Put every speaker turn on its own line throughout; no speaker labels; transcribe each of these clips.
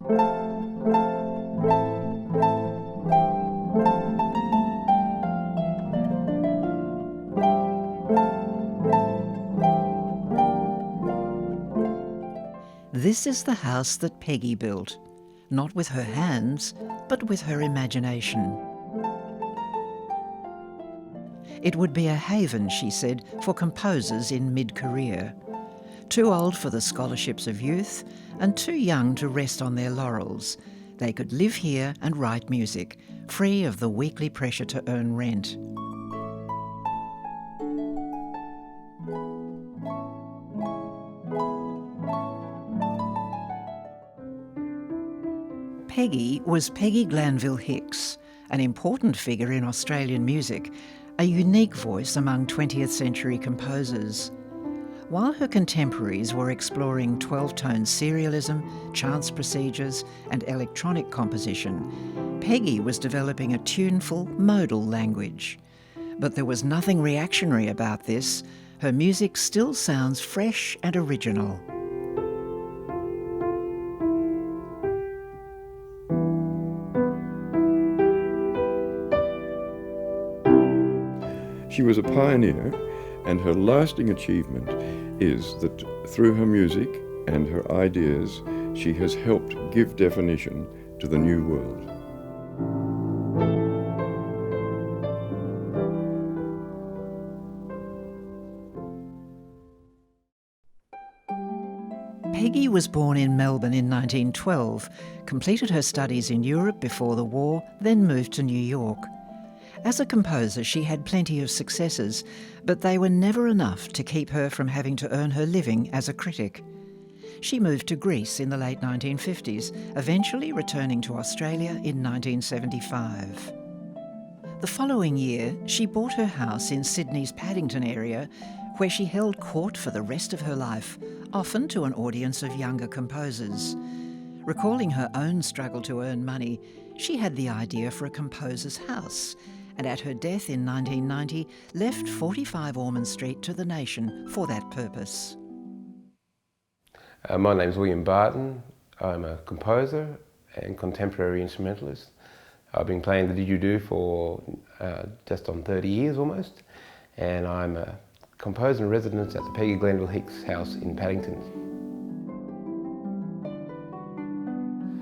This is the house that Peggy built, not with her hands, but with her imagination. It would be a haven, she said, for composers in mid-career. Too old for the scholarships of youth and too young to rest on their laurels. They could live here and write music, free of the weekly pressure to earn rent. Peggy was Peggy Glanville Hicks, an important figure in Australian music, a unique voice among 20th century composers. While her contemporaries were exploring 12-tone serialism, chance procedures and electronic composition, Peggy was developing a tuneful, modal language. But there was nothing reactionary about this. Her music still sounds fresh and original.
She was a pioneer, and her lasting achievement is that through her music and her ideas, she has helped give definition to the new world.
Peggy was born in Melbourne in 1912, completed her studies in Europe before the war, then moved to New York. As a composer, she had plenty of successes, but they were never enough to keep her from having to earn her living as a critic. She moved to Greece in the late 1950s, eventually returning to Australia in 1975. The following year, she bought her house in Sydney's Paddington area, where she held court for the rest of her life, often to an audience of younger composers. Recalling her own struggle to earn money, she had the idea for a composer's house, and at her death in 1990, left 45 Ormond Street to the nation for that purpose.
My name's William Barton. I'm a composer and contemporary instrumentalist. I've been playing the didgeridoo for just on 30 years almost, and I'm a composer in residence at the Peggy Glanville Hicks house in Paddington.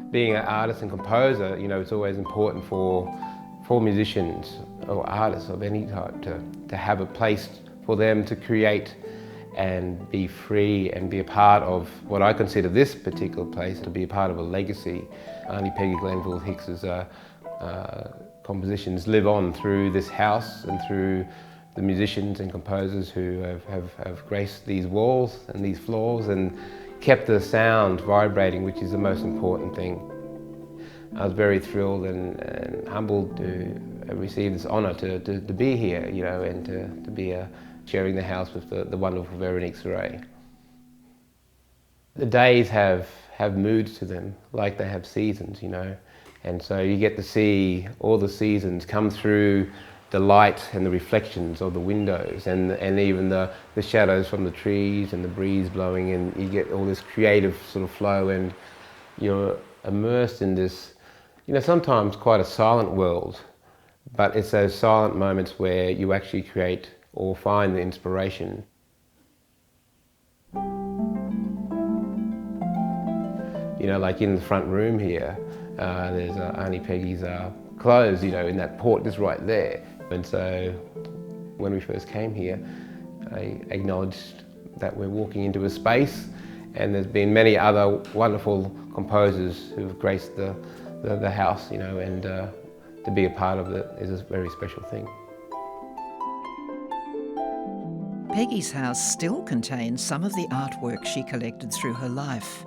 Being an artist and composer, you know, it's always important for musicians or artists of any type to have a place for them to create and be free and be a part of what I consider this particular place to be a part of a legacy. Auntie Peggy Glanville Hicks's compositions live on through this house and through the musicians and composers who have graced these walls and these floors and kept the sound vibrating, which is the most important thing. I was very thrilled and humbled to receive this honour to be here, you know, and to be sharing the house with the wonderful Veronique Saray. The days have moods to them, like they have seasons, you know, and so you get to see all the seasons come through the light and the reflections of the windows and even the shadows from the trees and the breeze blowing, and you get all this creative sort of flow, and you're immersed in this, you know, sometimes quite a silent world, but it's those silent moments where you actually create or find the inspiration. You know, like in the front room here, there's Auntie Peggy's clothes, you know, in that port just right there. And so when we first came here, I acknowledged that we're walking into a space, and there's been many other wonderful composers who've graced the house, you know, and to be a part of it is a very special thing.
Peggy's house still contains some of the artwork she collected through her life.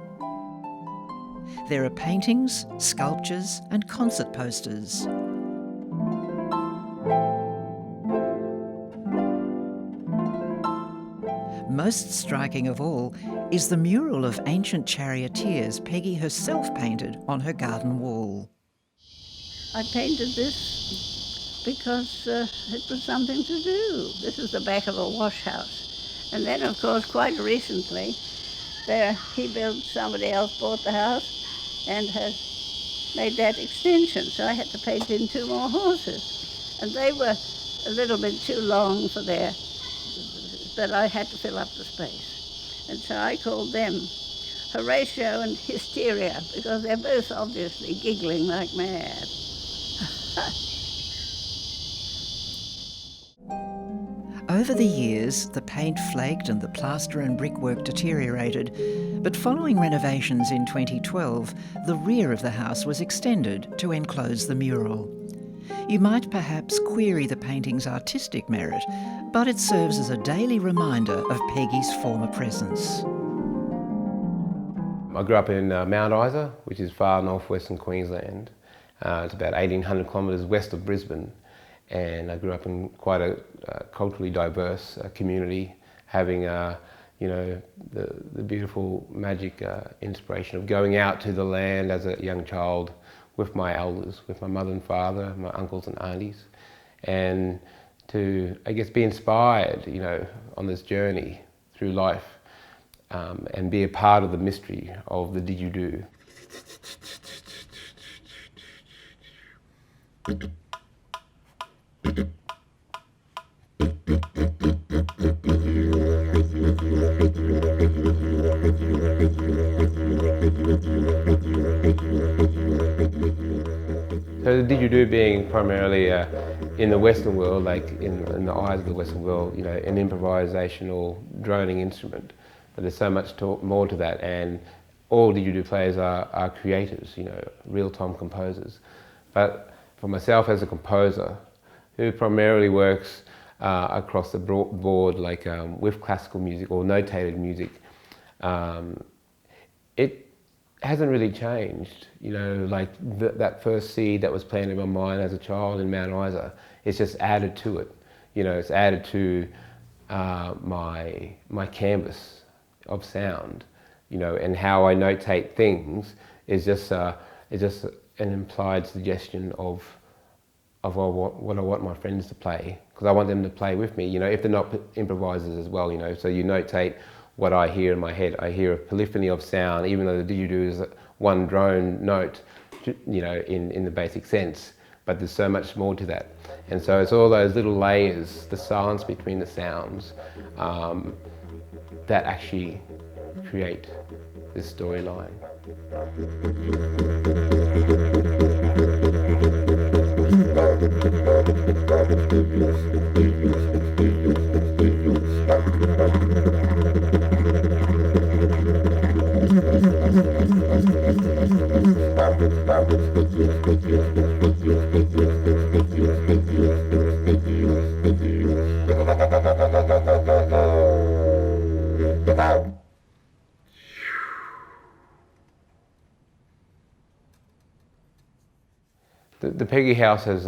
There are paintings, sculptures and concert posters. Most striking of all is the mural of ancient charioteers Peggy herself painted on her garden wall.
I painted this because it was something to do. This is the back of a wash house. And then, of course, quite recently, somebody else bought the house, and has made that extension. So I had to paint in 2 more horses. And they were a little bit too long for their, but I had to fill up the space. And so I called them Horatio and Hysteria, because they're both obviously giggling like mad.
Over the years, the paint flaked and the plaster and brickwork deteriorated, but following renovations in 2012, the rear of the house was extended to enclose the mural. You might perhaps query the painting's artistic merit, but it serves as a daily reminder of Peggy's former presence.
I grew up in Mount Isa, which is far northwestern Queensland. It's about 1,800 kilometres west of Brisbane. And I grew up in quite a culturally diverse community, having the beautiful magic inspiration of going out to the land as a young child with my elders, with my mother and father, my uncles and aunties, and to, I guess, be inspired, on this journey through life, and be a part of the mystery of the didgeridoo. So the didgeridoo being primarily in the Western world, like in the eyes of the Western world, an improvisational droning instrument. But there's so much more to that, and all didgeridoo players are creators, real-time composers. But for myself as a composer, who primarily works across the board, like with classical music or notated music, it hasn't really changed. Like that first seed that was planted in my mind as a child in Mount Isa, it's just added to it. It's added to my canvas of sound, and how I notate things is just an implied suggestion of what I want my friends to play, because I want them to play with me, if they're not improvisers as well, So you notate what I hear in my head. I hear a polyphony of sound, even though the didgeridoo is one drone note, in the basic sense, but there's so much more to that. And so it's all those little layers, the silence between the sounds, that actually create this storyline. The Peggy House has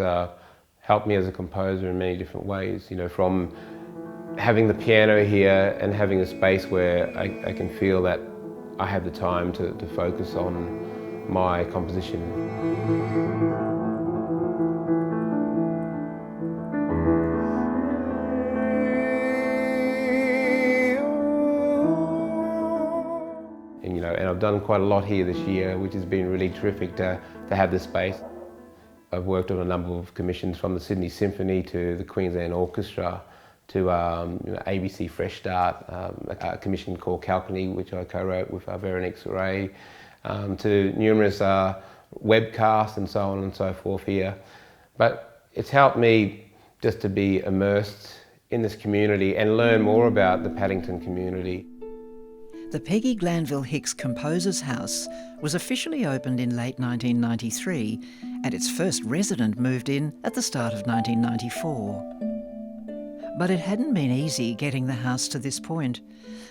helped me as a composer in many different ways, from having the piano here and having a space where I can feel that I have the time to focus on my composition. And I've done quite a lot here this year, which has been really terrific to have this space. I've worked on a number of commissions, from the Sydney Symphony to the Queensland Orchestra to ABC Fresh Start, a commission called Calcany, which I co-wrote with Veronique Souray, to numerous webcasts and so on and so forth here. But it's helped me just to be immersed in this community and learn more about the Paddington community.
The Peggy Glanville Hicks Composers House was officially opened in late 1993, and its first resident moved in at the start of 1994. But it hadn't been easy getting the house to this point.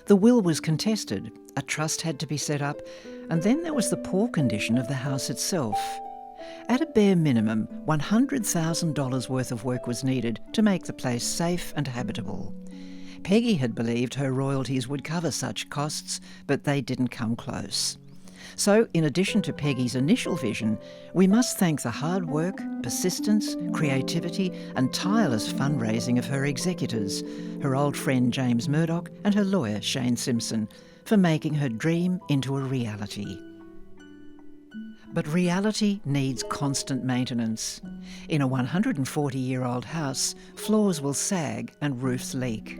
The will was contested, a trust had to be set up, and then there was the poor condition of the house itself. At a bare minimum, $100,000 worth of work was needed to make the place safe and habitable. Peggy had believed her royalties would cover such costs, but they didn't come close. So, in addition to Peggy's initial vision, we must thank the hard work, persistence, creativity and tireless fundraising of her executors, her old friend James Murdoch and her lawyer Shane Simpson, for making her dream into a reality. But reality needs constant maintenance. In a 140-year-old house, floors will sag and roofs leak.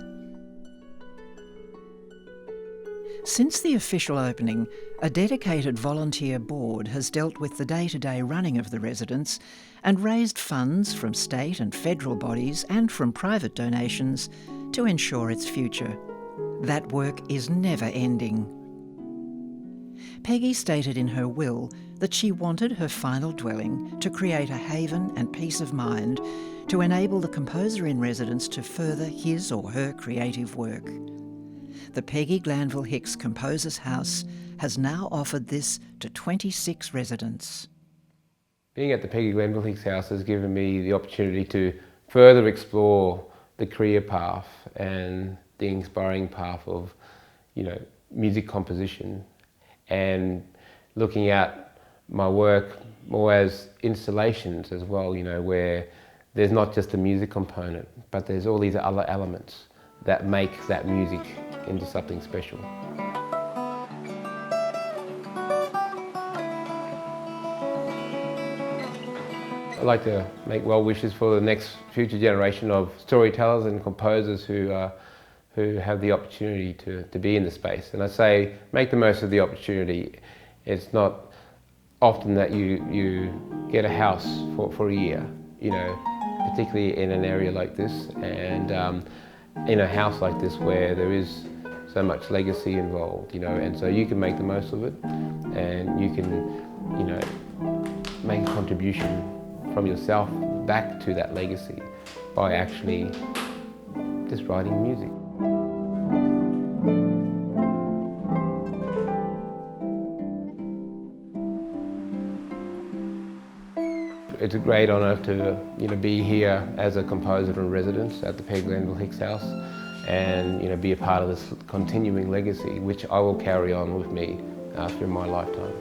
Since the official opening, a dedicated volunteer board has dealt with the day-to-day running of the residence and raised funds from state and federal bodies and from private donations to ensure its future. That work is never ending. Peggy stated in her will that she wanted her final dwelling to create a haven and peace of mind to enable the composer in residence to further his or her creative work. The Peggy Glanville Hicks Composer's House has now offered this to 26 residents.
Being at the Peggy Glanville Hicks House has given me the opportunity to further explore the career path and the inspiring path of, music composition, and looking at my work more as installations as well, where there's not just a music component, but there's all these other elements that make that music into something special. I'd like to make well wishes for the next future generation of storytellers and composers who have the opportunity to be in the space. And I say, make the most of the opportunity. It's not often that you get a house for a year, particularly in an area like this, and in a house like this where there is so much legacy involved, and so you can make the most of it, and you can, make a contribution from yourself back to that legacy by actually just writing music. It's a great honour to be here as a composer in residence at the Peggy Glanville Hicks House, and be a part of this continuing legacy, which I will carry on with me through my lifetime.